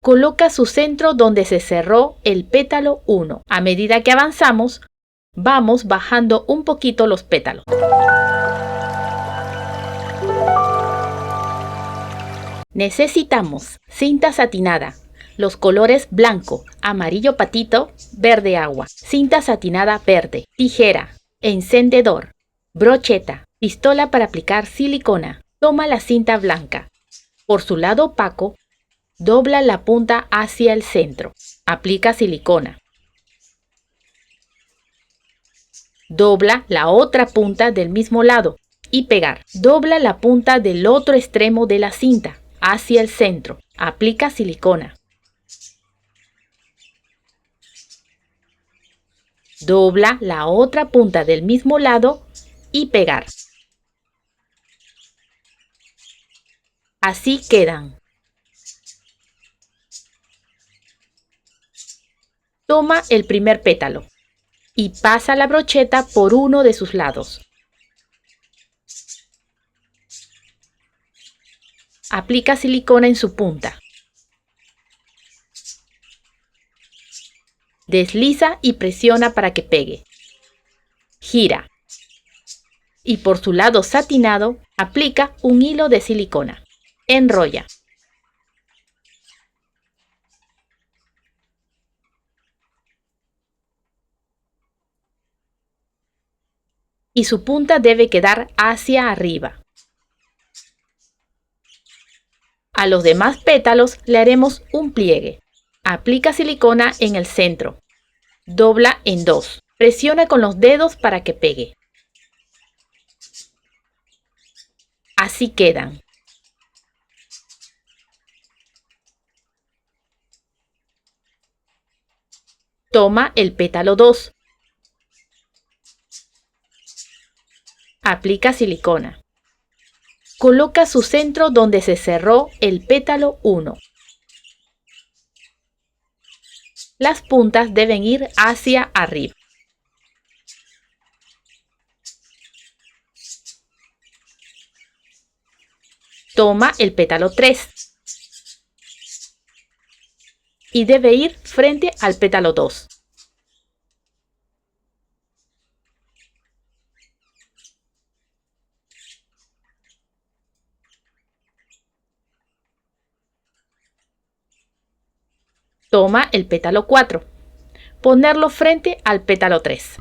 Coloca su centro donde se cerró el pétalo 1. A medida que avanzamos, vamos bajando un poquito los pétalos. Necesitamos cinta satinada, los colores blanco, amarillo patito, verde agua, cinta satinada verde, tijera, encendedor, brocheta, pistola para aplicar silicona. Toma la cinta blanca. Por su lado opaco, dobla la punta hacia el centro. Aplica silicona. Dobla la otra punta del mismo lado y pegar. Dobla la punta del otro extremo de la cinta hacia el centro. Aplica silicona. Dobla la otra punta del mismo lado y pegar. Así quedan. Toma el primer pétalo y pasa la brocheta por uno de sus lados. Aplica silicona en su punta. Desliza y presiona para que pegue. Gira. Y por su lado satinado, aplica un hilo de silicona. Enrolla. Y su punta debe quedar hacia arriba. A los demás pétalos le haremos un pliegue. Aplica silicona en el centro. Dobla en dos. Presiona con los dedos para que pegue. Así quedan. Toma el pétalo 2. Aplica silicona. Coloca su centro donde se cerró el pétalo 1. Las puntas deben ir hacia arriba. Toma el pétalo 3 y debe ir frente al pétalo 2. Toma el pétalo 4. Ponerlo frente al pétalo 3.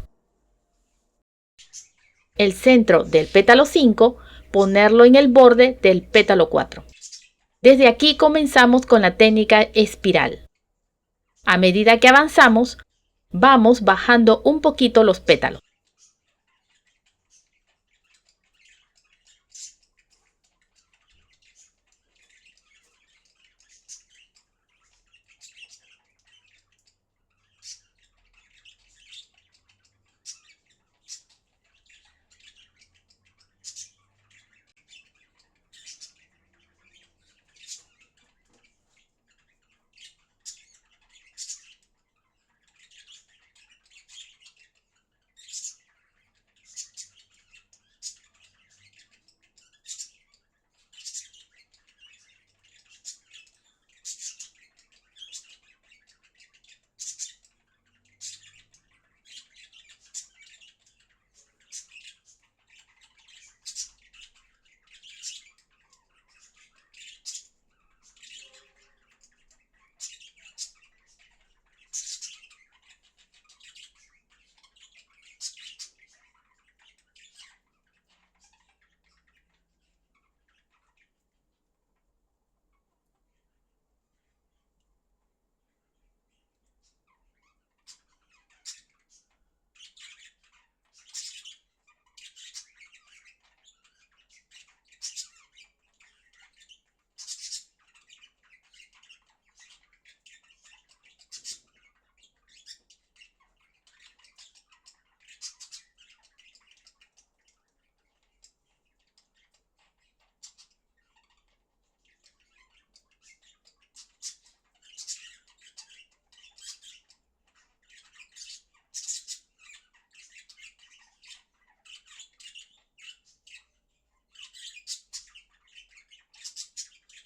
El centro del pétalo 5, ponerlo en el borde del pétalo 4. Desde aquí comenzamos con la técnica espiral. A medida que avanzamos, vamos bajando un poquito los pétalos.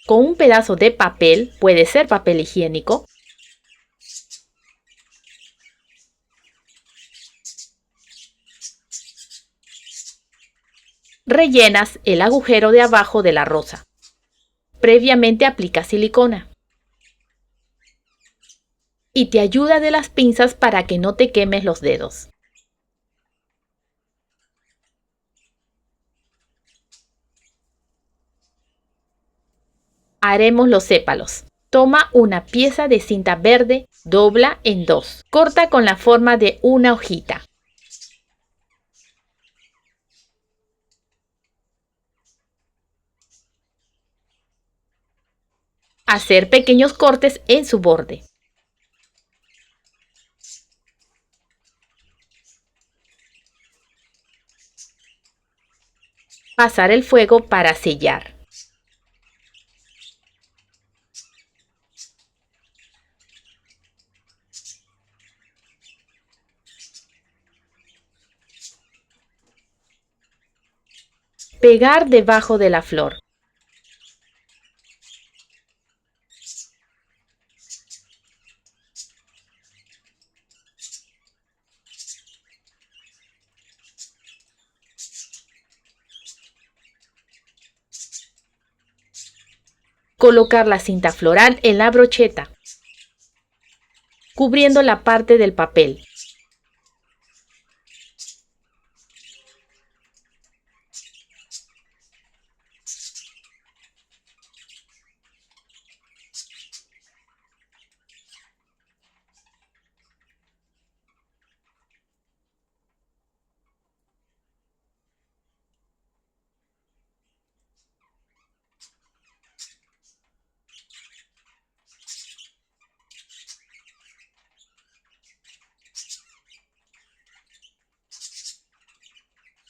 Con un pedazo de papel, puede ser papel higiénico, rellenas el agujero de abajo de la rosa. Previamente aplica silicona. Y te ayuda de las pinzas para que no te quemes los dedos. Haremos los sépalos. Toma una pieza de cinta verde, dobla en dos. Corta con la forma de una hojita. Hacer pequeños cortes en su borde. Pasar el fuego para sellar. Pegar debajo de la flor. Colocar la cinta floral en la brocheta, cubriendo la parte del papel.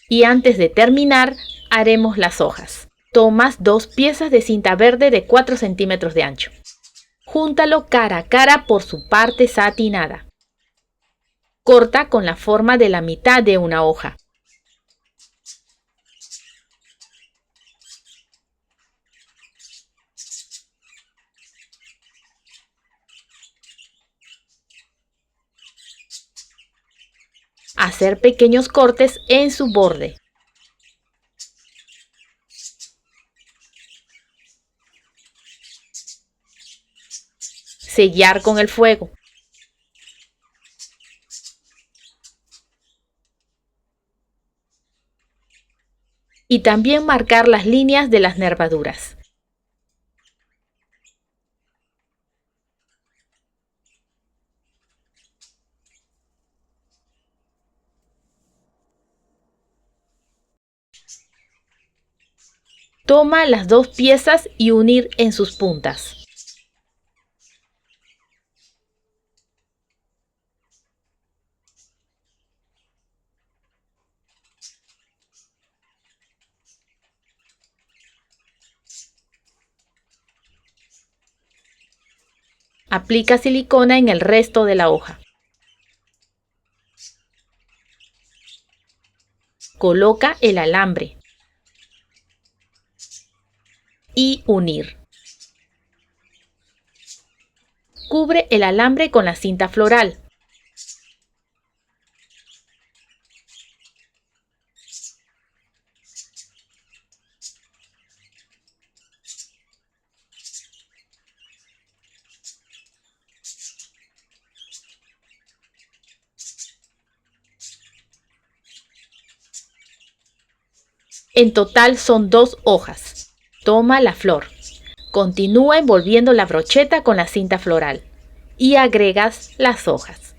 Y antes de terminar, haremos las hojas. Tomas 2 piezas de cinta verde de 4 centímetros de ancho. Júntalo cara a cara por su parte satinada. Corta con la forma de la mitad de una hoja. Hacer pequeños cortes en su borde. Sellar con el fuego. Y también marcar las líneas de las nervaduras. Toma las 2 piezas y unir en sus puntas. Aplica silicona en el resto de la hoja. Coloca el alambre. Y unir. Cubre el alambre con la cinta floral. En total son 2 hojas. Toma la flor. Continúa envolviendo la brocheta con la cinta floral y agregas las hojas.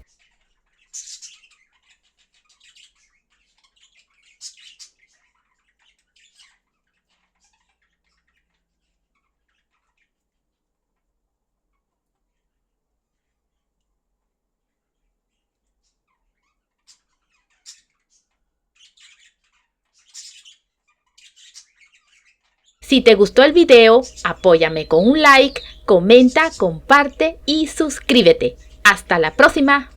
Si te gustó el video, apóyame con un like, comenta, comparte y suscríbete. ¡Hasta la próxima!